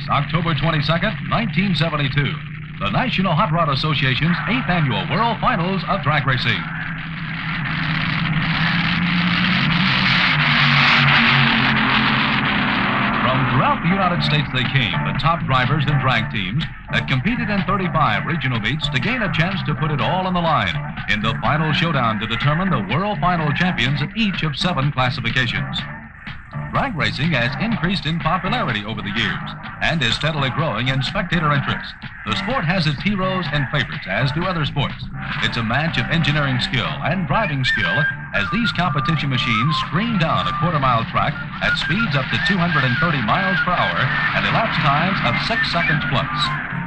October 22nd, 1972. The National Hot Rod Association's 8th Annual World Finals of Drag Racing. From throughout the United States they came, the top drivers and drag teams that competed in 35 regional meets to gain a chance to put it all on the line in the final showdown to determine the World Final champions in each of 7 classifications. Drag racing has increased in popularity over the years and is steadily growing in spectator interest. The sport has its heroes and favorites, as do other sports. It's a match of engineering skill and driving skill as these competition machines scream down a quarter-mile track at speeds up to 230 miles per hour and elapsed times of 6 seconds plus.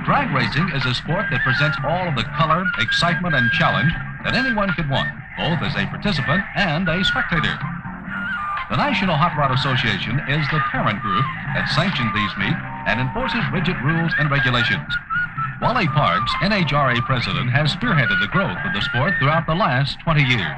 Drag racing is a sport that presents all of the color, excitement, and challenge that anyone could want, both as a participant and a spectator. The National Hot Rod Association is the parent group that sanctions these meets and enforces rigid rules and regulations. Wally Parks, NHRA president, has spearheaded the growth of the sport throughout the last 20 years.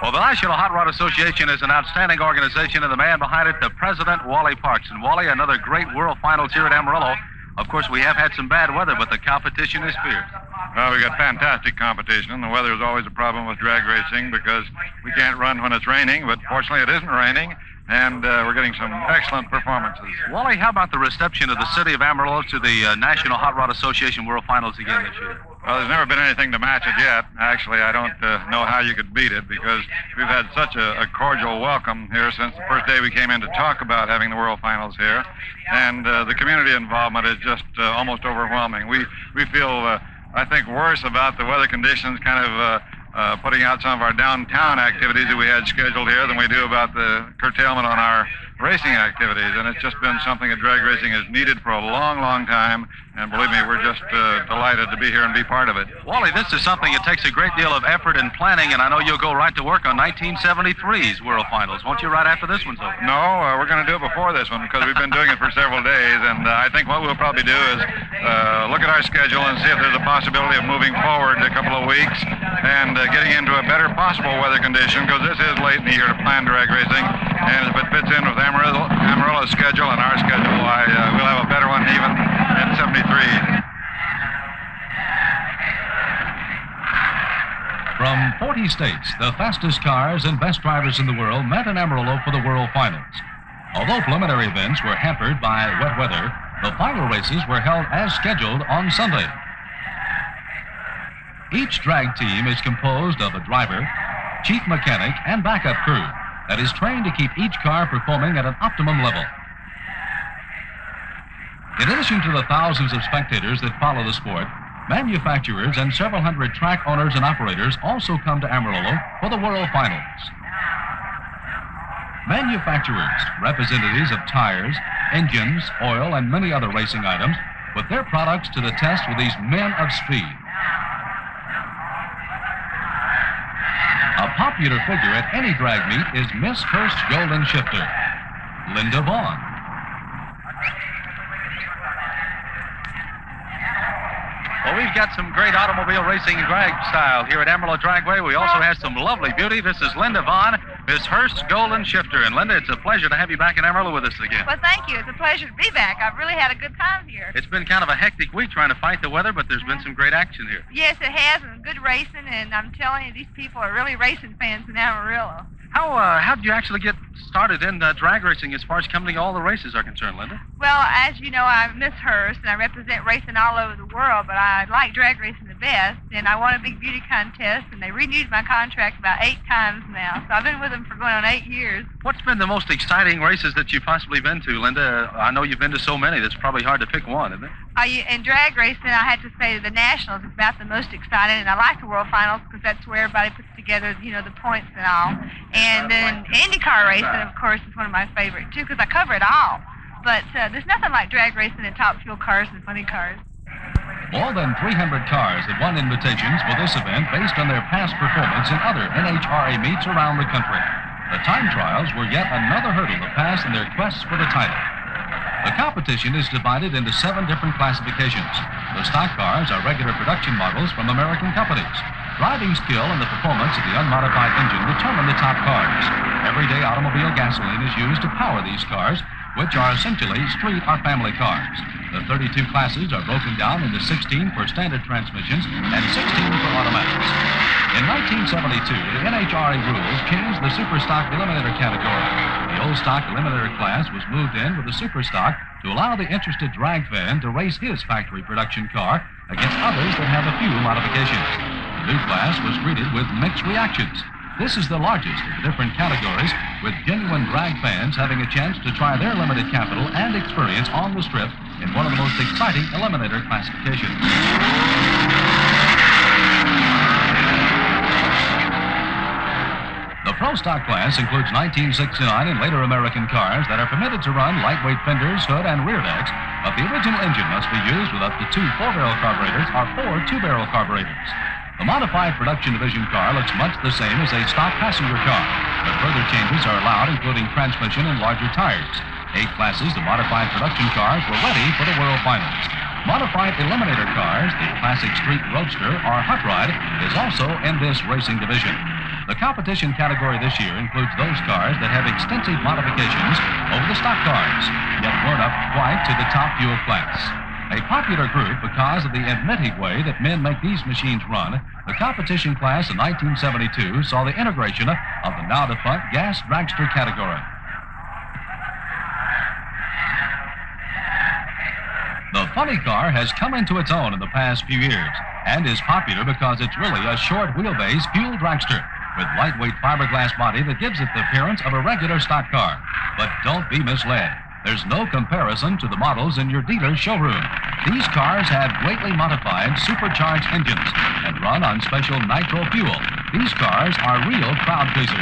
Well, the National Hot Rod Association is an outstanding organization, and the man behind it, the president, Wally Parks. And Wally, another great World Finals here at Amarillo. Of course, we have had some bad weather, but the competition is fierce. Well, we got fantastic competition. The weather is always a problem with drag racing because we can't run when it's raining, but fortunately it isn't raining, and we're getting some excellent performances. Wally, how about the reception of the city of Amarillo to the National Hot Rod Association World Finals again this year? Well, there's never been anything to match it yet. Actually, I don't know how you could beat it because we've had such a cordial welcome here since the first day we came in to talk about having the World Finals here. And the community involvement is just almost overwhelming. We feel, I think, worse about the weather conditions kind of putting out some of our downtown activities that we had scheduled here than we do about the curtailment on our racing activities. And it's just been something that drag racing has needed for a long, long time. And believe me, we're just delighted to be here and be part of it. Wally, this is something that takes a great deal of effort and planning, and I know you'll go right to work on 1973's World Finals. Won't you right after this one's over? No, we're going to do it before this one because we've been doing it for several days. And I think what we'll probably do is look at our schedule and see if there's a possibility of moving forward a couple of weeks and getting into a better possible weather condition because this is late in the year to plan drag racing. And if it fits in with Amarillo's schedule and our schedule, we'll have a better one even in 73. From 40 states, the fastest cars and best drivers in the world met in Amarillo for the World Finals. Although preliminary events were hampered by wet weather, the final races were held as scheduled on Sunday. Each drag team is composed of a driver, chief mechanic, and backup crew that is trained to keep each car performing at an optimum level. In addition to the thousands of spectators that follow the sport, manufacturers and several hundred track owners and operators also come to Amarillo for the World Finals. Manufacturers, representatives of tires, engines, oil, and many other racing items, put their products to the test with these men of speed. A popular figure at any drag meet is Miss Hurst's Golden Shifter, Linda Vaughn. Well, we've got some great automobile racing drag style here at Amarillo Dragway. We also have some lovely beauty. This is Linda Vaughn, Miss Hurst's Golden Shifter. And Linda, it's a pleasure to have you back in Amarillo with us again. Well, thank you. It's a pleasure to be back. I've really had a good time here. It's been kind of a hectic week trying to fight the weather, but there's been some great action here. Yes, it has, and good racing, and I'm telling you, these people are really racing fans in Amarillo. How did you actually get started in drag racing as far as coming to all the races are concerned, Linda? Well, as you know, I'm Miss Hurst, and I represent racing all over the world, but I like drag racing the best, and I won a big beauty contest, and they renewed my contract about 8 times now, so I've been with them for going on 8 years. What's been the most exciting races that you've possibly been to, Linda? I know you've been to so many, that's probably hard to pick one, isn't it? In drag racing, I had to say the Nationals is about the most exciting, and I like the World Finals because that's where everybody puts together, you know, the points and all. And then IndyCar racing, of course, is one of my favorites, too, because I cover it all. But there's nothing like drag racing and top fuel cars and funny cars. More than 300 cars have won invitations for this event based on their past performance in other NHRA meets around the country. The time trials were yet another hurdle to pass in their quest for the title. The competition is divided into 7 different classifications. The stock cars are regular production models from American companies. Driving skill and the performance of the unmodified engine determine the top cars. Everyday automobile gasoline is used to power these cars, which are essentially street or family cars. The 32 classes are broken down into 16 for standard transmissions and 16 for automatics. In 1972, the NHRA rules changed the super stock eliminator category. The old stock eliminator class was moved in with the super stock to allow the interested drag fan to race his factory production car against others that have a few modifications. The new class was greeted with mixed reactions. This is the largest of the different categories, with genuine drag fans having a chance to try their limited capital and experience on the strip in one of the most exciting eliminator classifications. The Pro Stock class includes 1969 and later American cars that are permitted to run lightweight fenders, hood, and rear decks, but the original engine must be used with up to 2 4-barrel carburetors or 4 2-barrel carburetors. The modified production division car looks much the same as a stock passenger car, but further changes are allowed, including transmission and larger tires. 8 classes of modified production cars were ready for the World Finals. Modified eliminator cars, the classic street roadster or hot rod, is also in this racing division. The competition category this year includes those cars that have extensive modifications over the stock cars, yet weren't up quite to the top fuel class. A popular group because of the inventive way that men make these machines run, the competition class in 1972 saw the integration of the now-defunct gas dragster category. The funny car has come into its own in the past few years and is popular because it's really a short wheelbase fuel dragster with lightweight fiberglass body that gives it the appearance of a regular stock car. But don't be misled. There's no comparison to the models in your dealer's showroom. These cars have greatly modified supercharged engines and run on special nitro fuel. These cars are real crowd pleasers.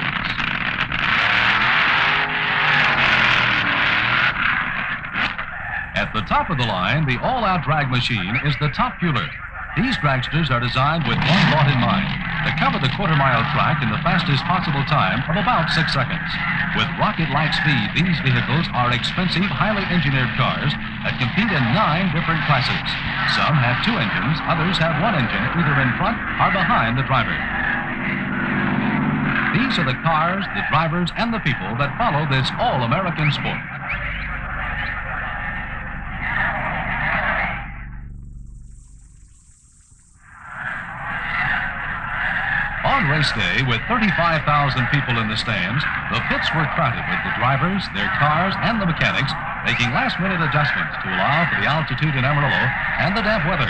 At the top of the line, the all-out drag machine is the top fueler. These dragsters are designed with one thought in mind: to cover the quarter-mile track in the fastest possible time of about 6 seconds. With rocket-like speed, these vehicles are expensive, highly engineered cars that compete in 9 different classes. Some have 2 engines, others have 1 engine, either in front or behind the driver. These are the cars, the drivers, and the people that follow this all-American sport. On race day, with 35,000 people in the stands, the pits were crowded with the drivers, their cars, and the mechanics making last-minute adjustments to allow for the altitude in Amarillo and the damp weather.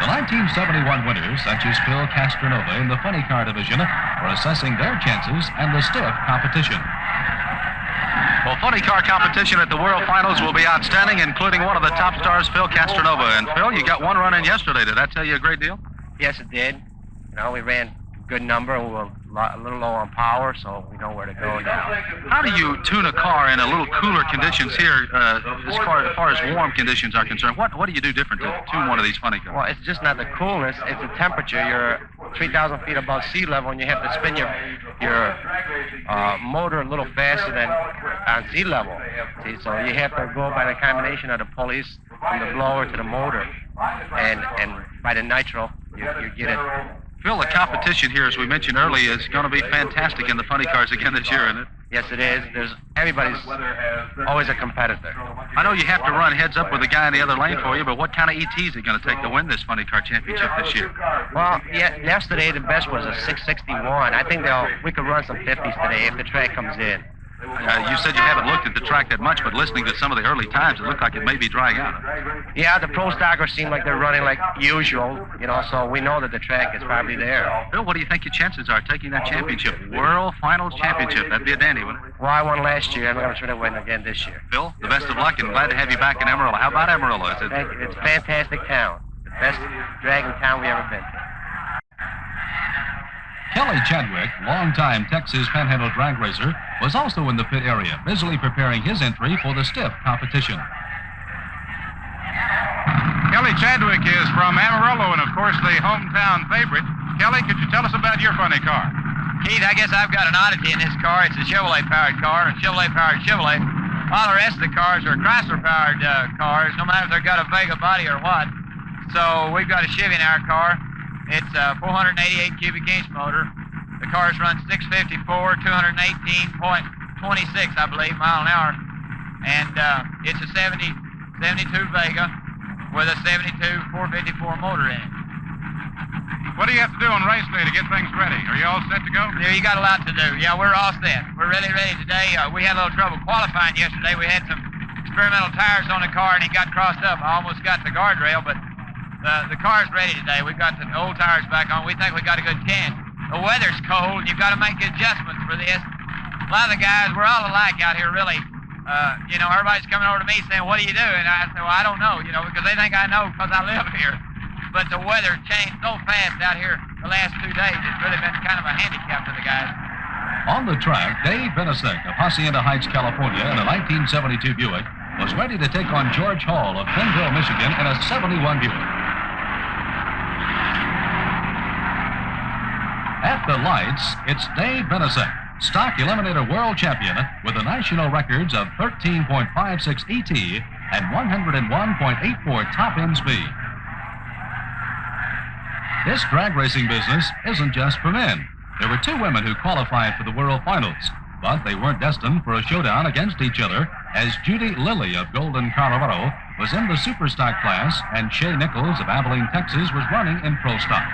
The 1971 winners, such as Phil Castronova in the funny car division, are assessing their chances and the stiff competition. Well, funny car competition at the World Finals will be outstanding, including one of the top stars, Phil Castronova. And Phil, you got one run in yesterday. Did that tell you a great deal? Yes, it did. You know, we ran a good number. We were a little low on power, so we know where to go now. How do you tune a car in a little cooler conditions here, as far as warm conditions are concerned? What do you do different to tune one of these funny cars? Well, it's just not the coolness; it's the temperature. You're 3,000 feet above sea level, and you have to spin your motor a little faster than on sea level. See, so you have to go by the combination of the pulleys from the blower to the motor, and by the nitro, you get it. Phil, the competition here, as we mentioned earlier, is going to be fantastic in the funny cars again this year, isn't it? Yes, it is. Everybody's always a competitor. I know you have to run heads up with the guy in the other lane for you, but what kind of ET is it going to take to win this funny car championship this year? Well, yeah, yesterday the best was a 661. I think we could run some 50s today if the track comes in. You said you haven't looked at the track that much, but listening to some of the early times, it looked like it may be drying out. Yeah, the pro stockers seem like they're running like usual, you know, so we know that the track is probably there. Bill, what do you think your chances are taking that championship? World Finals championship. That'd be a dandy, wouldn't it? Well, I won last year. I'm going to try to win again this year. Bill, the best of luck, and glad to have you back in Amarillo. How about Amarillo? Thank you. It's a fantastic town. The best dragging town we ever been to. Kelly Chadwick, longtime Texas Panhandle drag racer, was also in the pit area, busily preparing his entry for the stiff competition. Kelly Chadwick is from Amarillo and, of course, the hometown favorite. Kelly, could you tell us about your funny car? Keith, I guess I've got an oddity in this car. It's a Chevrolet-powered car, a Chevrolet-powered Chevrolet. All the rest of the cars are Chrysler-powered cars, no matter if they've got a Vega body or what. So we've got a Chevy in our car. It's a 488 cubic inch motor. The cars run 654, 218.5 26, I believe, mile an hour. And it's a 72 Vega with a 72 454 motor in it. What do you have to do on race day to get things ready? Are you all set to go? Yeah, you got a lot to do. Yeah, we're all set. We're really ready today. We had a little trouble qualifying yesterday. We had some experimental tires on the car, and it got crossed up. I almost got the guardrail, but the car's ready today. We've got the old tires back on. We think we got a good chance. The weather's cold, and you've got to make adjustments for this. A lot of the guys, we're all alike out here, really. You know, everybody's coming over to me saying, what do you do? And I say, well, I don't know, you know, because they think I know because I live here. But the weather changed so fast out here the last 2 days, it's really been kind of a handicap for the guys. On the track, Dave Benasek of Hacienda Heights, California, in a 1972 Buick, was ready to take on George Hall of Pennville, Michigan, in a 71 Buick. At the lights, it's Dave Benasek, stock eliminator world champion with the national records of 13.56 ET and 101.84 top end speed. This drag racing business isn't just for men. There were 2 women who qualified for the World Finals, but they weren't destined for a showdown against each other, as Judy Lilly of Golden, Colorado was in the super stock class and Shay Nichols of Abilene, Texas was running in pro stock.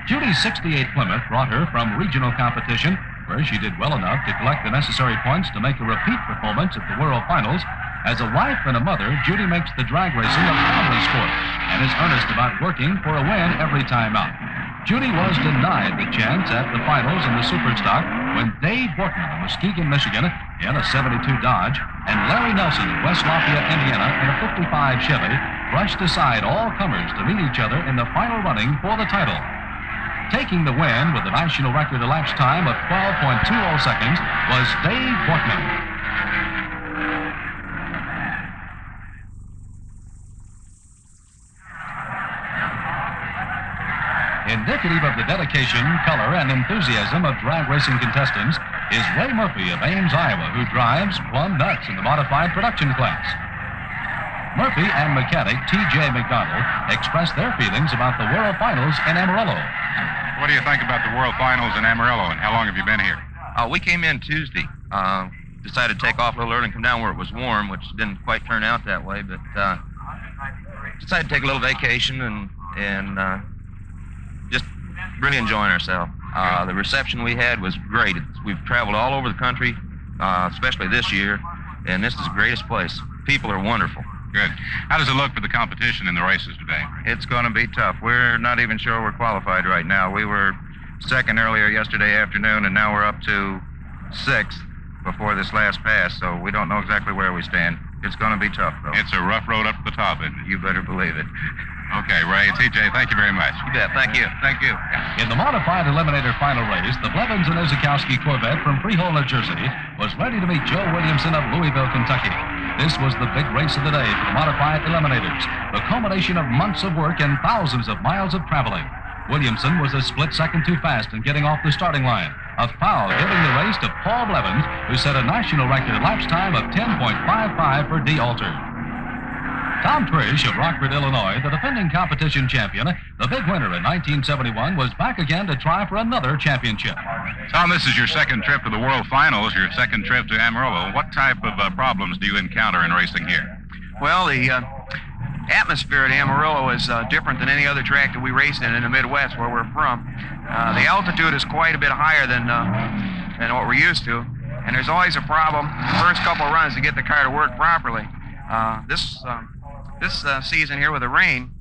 Judy's 68 Plymouth brought her from regional competition, where she did well enough to collect the necessary points to make a repeat performance at the World Finals. As a wife and a mother, Judy makes the drag racing a family sport and is earnest about working for a win every time out. Judy was denied the chance at the finals in the Superstock when Dave Bortman of Muskegon, Michigan, in a 72 Dodge, and Larry Nelson of West Lafayette, Indiana, in a 55 Chevy, brushed aside all comers to meet each other in the final running for the title. Taking the win with the national record elapsed time of 12.20 seconds was Dave Bortman. Indicative of the dedication, color, and enthusiasm of drag racing contestants is Ray Murphy of Ames, Iowa, who drives Plum Nuts in the modified production class. Murphy and mechanic T.J. McDonald expressed their feelings about the World Finals in Amarillo. What do you think about the World Finals in Amarillo, and how long have you been here? We came in Tuesday. Decided to take off a little early and come down where it was warm, which didn't quite turn out that way, but decided to take a little vacation and just really enjoying ourselves. The reception we had was great. We've traveled all over the country, especially this year, and this is the greatest place. People are wonderful. Good. How does it look for the competition in the races today? It's going to be tough. We're not even sure we're qualified right now. We were second earlier yesterday afternoon, and now we're up to 6th before this last pass, so we don't know exactly where we stand. It's going to be tough, though. It's a rough road up to the top, isn't it? You better believe it. Okay, Ray, TJ, thank you very much. You bet. Thank you. Thank you. In the modified eliminator final race, the Blevins and Izakowski Corvette from Freehold, New Jersey, was ready to meet Joe Williamson of Louisville, Kentucky. This was the big race of the day for the modified eliminators, the culmination of months of work and thousands of miles of traveling. Williamson was a split second too fast in getting off the starting line, a foul giving the race to Paul Blevins, who set a national record elapsed time of 10.55 for D-Alter. Tom Trish of Rockford, Illinois, the defending competition champion, the big winner in 1971, was back again to try for another championship. Tom, this is your second trip to the World Finals, your second trip to Amarillo. What type of problems do you encounter in racing here? Well, the atmosphere at Amarillo is different than any other track that we race in the Midwest, where we're from. The altitude is quite a bit higher than what we're used to, and there's always a problem the first couple of runs to get the car to work properly. This season here with the rain,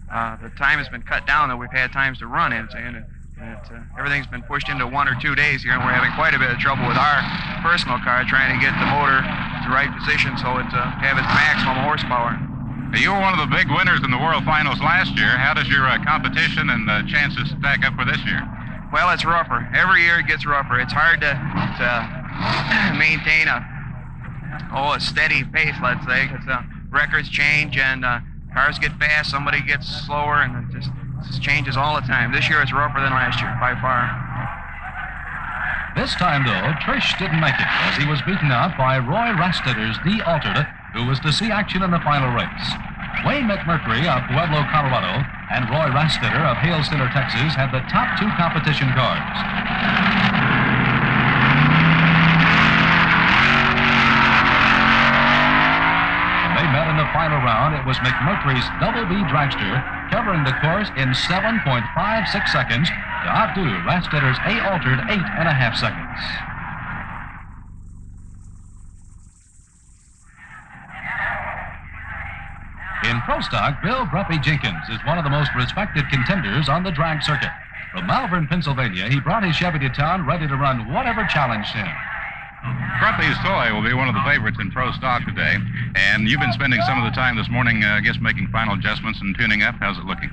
the time has been cut down that we've had times to run in, and everything's been pushed into 1 or 2 days here, and we're having quite a bit of trouble with our personal car trying to get the motor to the right position so it have its maximum horsepower. You were one of the big winners in the World Finals last year. How does your competition and chances stack up for this year? Well, it's rougher. Every year it gets rougher. It's hard to maintain a steady pace, let's say, because records change and cars get fast, somebody gets slower, and it just changes all the time. This year it's rougher than last year, by far. This time, though, Trish didn't make it, as he was beaten out by Roy Rastetter's D-Altered, who was to see action in the final race. Wayne McMurtry of Pueblo, Colorado, and Roy Rastetter of Hale Center, Texas, had the top 2 competition cars. final round, it was McMurtry's Double B dragster covering the course in 7.56 seconds to outdo Rastetter's A-altered 8.5 seconds. In Pro Stock, Bill Grumpy Jenkins is one of the most respected contenders on the drag circuit. From Malvern, Pennsylvania, he brought his Chevy to town ready to run whatever challenged him. Grumpy's toy will be one of the favorites in Pro Stock today. And you've been spending some of the time this morning, I guess, making final adjustments and tuning up. How's it looking?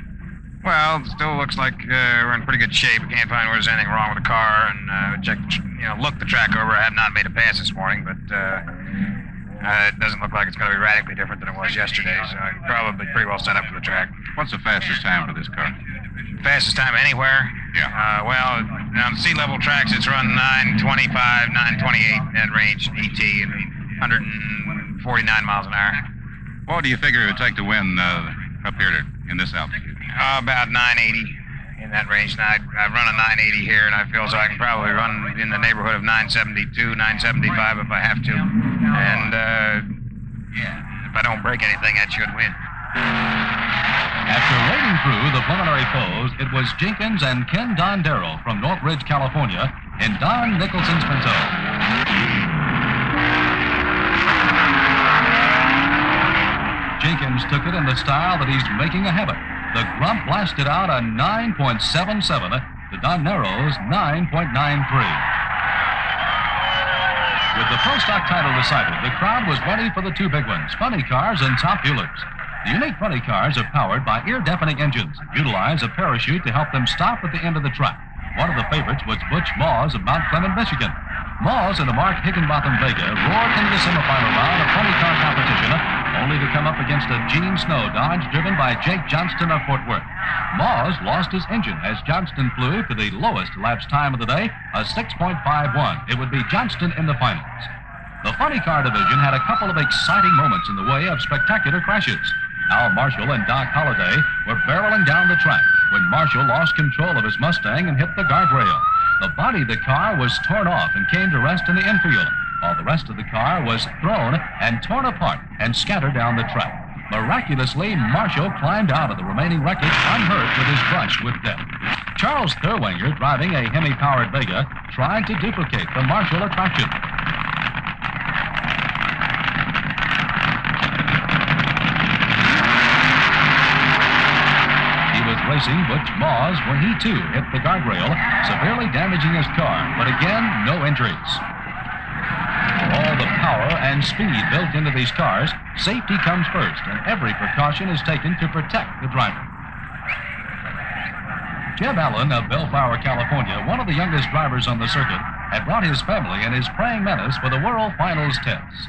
Well, it still looks like we're in pretty good shape. We can't find where there's anything wrong with the car, and looked the track over. I have not made a pass this morning, but it doesn't look like it's going to be radically different than it was yesterday, so I'm probably pretty well set up for the track. What's the fastest time for this car? Fastest time anywhere? Yeah. Well, on sea-level tracks, it's run 9:25, 9:28 at range, ET, and 149 miles an hour. What do you figure it would take to win up here in this altitude? About 980 in that range. Now, I run a 980 here, and I feel so I can probably run in the neighborhood of 972, 975 if I have to. And if I don't break anything, that should win. After wading through the preliminary pose, it was Jenkins and Ken Dondero from Northridge, California, in Don Nicholson's Pinto. Jenkins took it in the style that he's making a habit. The Grump blasted out a 9.77 to Dondero's 9.93. With the Pro Stock title decided, the crowd was ready for the two big ones, funny cars and top fuelers. The unique funny cars are powered by ear-deafening engines and utilize a parachute to help them stop at the end of the track. One of the favorites was Butch Moss of Mount Clement, Michigan. Moss and a Mark Higginbotham Vega roared into the semifinal round of funny car competition, only to come up against a Gene Snow Dodge driven by Jake Johnston of Fort Worth. Moss lost his engine as Johnston flew to the lowest lapse time of the day, a 6.51. It would be Johnston in the finals. The funny car division had a couple of exciting moments in the way of spectacular crashes. Al Marshall and Doc Holliday were barreling down the track when Marshall lost control of his Mustang and hit the guardrail. The body of the car was torn off and came to rest in the infield, while the rest of the car was thrown and torn apart and scattered down the track. Miraculously, Marshall climbed out of the remaining wreckage unhurt with his brush with death. Charles Thurwanger, driving a Hemi-powered Vega, tried to duplicate the Marshall attraction. Racing Butch Moss when he too hit the guardrail, severely damaging his car, but again, no injuries. For all the power and speed built into these cars, safety comes first, and every precaution is taken to protect the driver. Jeb Allen of Bellflower, California, one of the youngest drivers on the circuit, had brought his family and his praying menace for the World Finals test.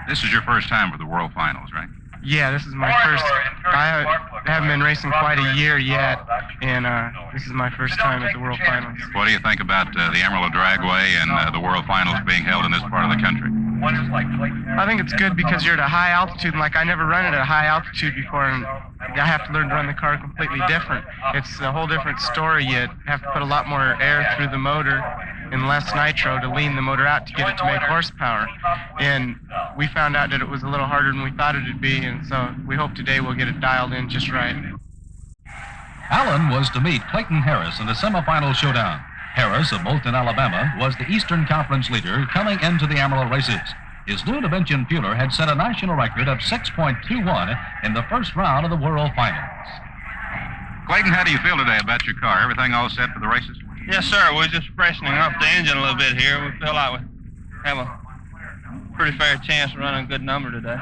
This is your first time for the World Finals, right? Yeah, this is my first. I haven't been racing quite a year yet, and this is my first time at the World Finals. What do you think about the Amarillo Dragway and the World Finals being held in this part of the country? I think it's good because you're at a high altitude, and I never run it at a high altitude before, and I have to learn to run the car completely different. It's a whole different story. You have to put a lot more air through the motor and less nitro to lean the motor out to get it to make horsepower. And we found out that it was a little harder than we thought it would be, and so we hope today we'll get it dialed in just right. Allen was to meet Clayton Harris in the semifinal showdown. Harris of Moulton, Alabama, was the Eastern Conference leader coming into the Amarillo races. His new dimension fueler had set a national record of 6.21 in the first round of the World Finals. Clayton, how do you feel today about your car? Everything all set for the races? Yes, sir. We're just freshening up the engine a little bit here. We feel like we have a pretty fair chance of running a good number today.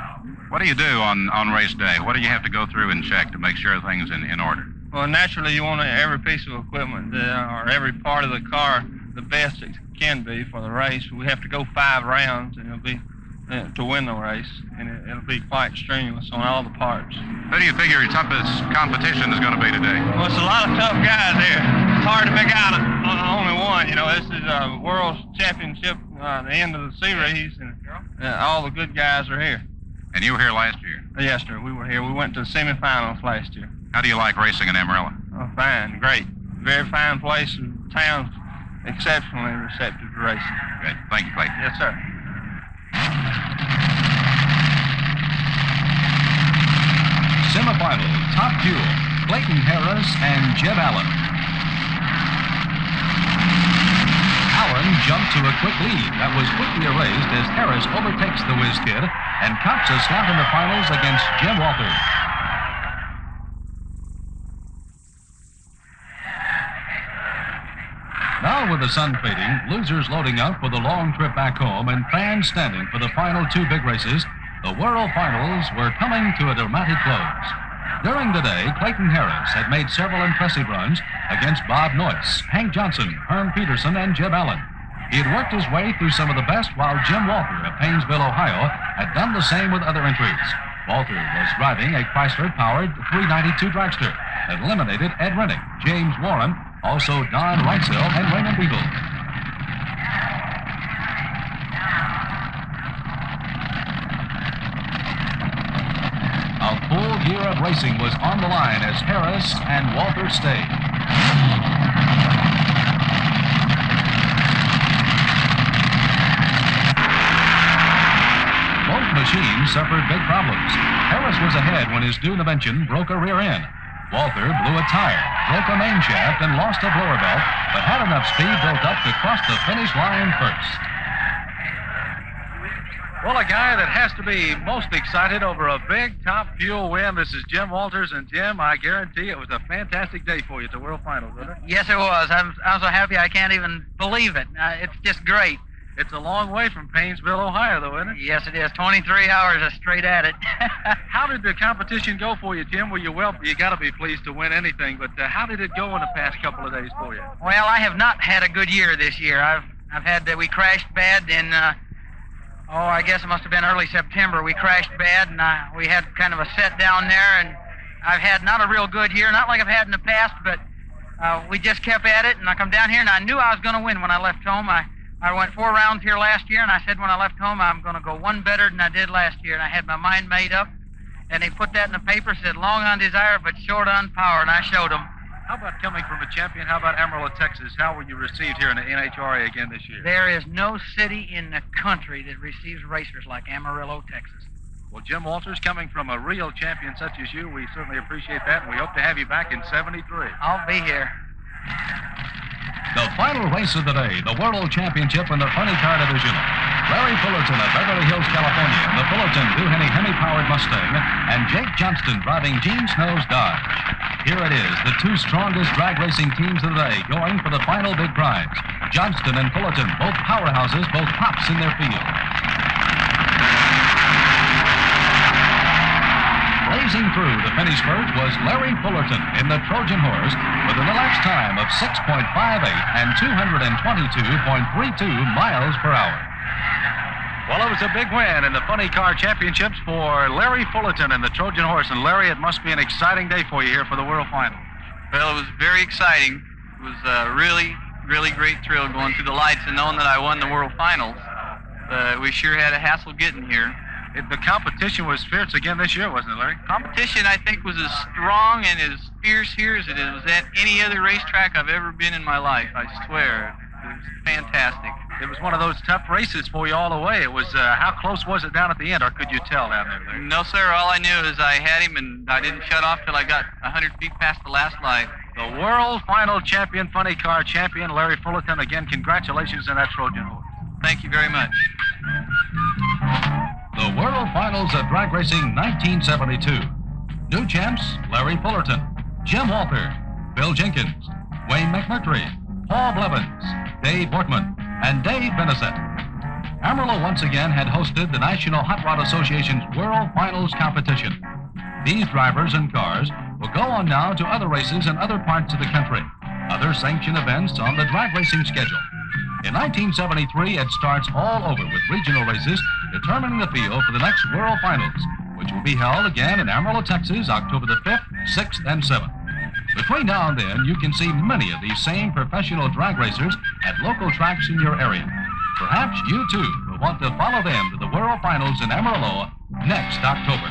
What do you do on race day? What do you have to go through and check to make sure everything's in order? Well, naturally, you want every piece of equipment or every part of the car the best it can be for the race. We have to go 5 rounds, and it'll be to win the race, and it'll be quite strenuous on all the parts. Who do you figure your toughest competition is going to be today? Well, it's a lot of tough guys here. It's hard to pick out only one. You know, this is a world championship, the end of the series, and all the good guys are here. And you were here last year? Yes, sir. We were here. We went to the semifinals last year. How do you like racing in Amarillo? Oh, fine. Great. Very fine place. And town's exceptionally receptive to racing. Good. Thank you, Clayton. Yes, sir. Semifinal, top fuel, Clayton Harris and Jeb Allen. Allen jumped to a quick lead that was quickly erased as Harris overtakes the Whiz Kid and cops a slot in the finals against Jim Walters. Now with the sun fading, losers loading up for the long trip back home and fans standing for the final two big races, the World Finals were coming to a dramatic close. During the day, Clayton Harris had made several impressive runs against Bob Noyce, Hank Johnson, Herm Peterson, and Jeb Allen. He had worked his way through some of the best, while Jim Walter of Painesville, Ohio, had done the same with other entries. Walter was driving a Chrysler-powered 392 dragster that eliminated Ed Rennick, James Warren, also Don Wrightsell, and Raymond Beagle. A full year of racing was on the line as Harris and Walter stayed. Both machines suffered big problems. Harris was ahead when his Dune engine broke a rear end. Walter blew a tire, broke a main shaft, and lost a blower belt, but had enough speed built up to cross the finish line first. Well, a guy that has to be most excited over a big top fuel win. This is Jim Walters, and Jim, I guarantee it was a fantastic day for you at the World Finals, wasn't it? Yes, it was. I'm so happy I can't even believe it. It's just great. It's a long way from Painesville, Ohio, though, isn't it? Yes, it is. 23 hours straight at it. How did the competition go for you, Jim? Well, you got to be pleased to win anything, but how did it go in the past couple of days for you? Well, I have not had a good year this year. I've had we crashed bad in I guess it must have been early September. We crashed bad, and we had kind of a set down there, and I've had not a real good year, not like I've had in the past, but we just kept at it, and I come down here, and I knew I was going to win when I left home. I went 4 rounds here last year, and I said when I left home, I'm going to go one better than I did last year, and I had my mind made up, and they put that in the paper, said long on desire, but short on power, and I showed them. How about coming from a champion? How about Amarillo, Texas? How were you received here in the NHRA again this year? There is no city in the country that receives racers like Amarillo, Texas. Well, Jim Walters, coming from a real champion such as you, we certainly appreciate that, and we hope to have you back in '73. I'll be here. The final race of the day, the World Championship in the funny car division. Larry Fullerton of Beverly Hills, California, in the Fullerton Duhaney Hemi-powered Mustang, and Jake Johnston driving Gene Snow's Dodge. Here it is, the two strongest drag racing teams of the day going for the final big prize. Johnston and Fullerton, both powerhouses, both tops in their field. Blazing through the finish spurt was Larry Fullerton in the Trojan Horse with an elapsed time of 6.58 and 222.32 miles per hour. Well, it was a big win in the Funny Car Championships for Larry Fullerton in the Trojan Horse. And, Larry, it must be an exciting day for you here for the World Final. Well, it was very exciting. It was a really great thrill going through the lights and knowing that I won the World Finals. We sure had a hassle getting here. The competition was fierce again this year, wasn't it, Larry? Competition, I think, was as strong and as fierce here as it was at any other racetrack I've ever been in my life, I swear. It was fantastic. It was one of those tough races for you all the way. It was, how close was it down at the end, or could you tell down there, Larry? No, sir. All I knew is I had him, and I didn't shut off till I got 100 feet past the last light. The World Final champion, Funny Car champion, Larry Fullerton. Again, congratulations on that Trojan Horse. Thank you very much. The World Finals of Drag Racing 1972. New champs, Larry Fullerton, Jim Walter, Bill Jenkins, Wayne McMurtry, Paul Blevins, Dave Bortman, and Dave Benesett. Amarillo once again had hosted the National Hot Rod Association's World Finals competition. These drivers and cars will go on now to other races in other parts of the country, other sanctioned events on the drag racing schedule. In 1973, it starts all over with regional races determining the field for the next World Finals, which will be held again in Amarillo, Texas, October the 5th, 6th, and 7th. Between now and then, you can see many of these same professional drag racers at local tracks in your area. Perhaps you, too, will want to follow them to the World Finals in Amarillo next October.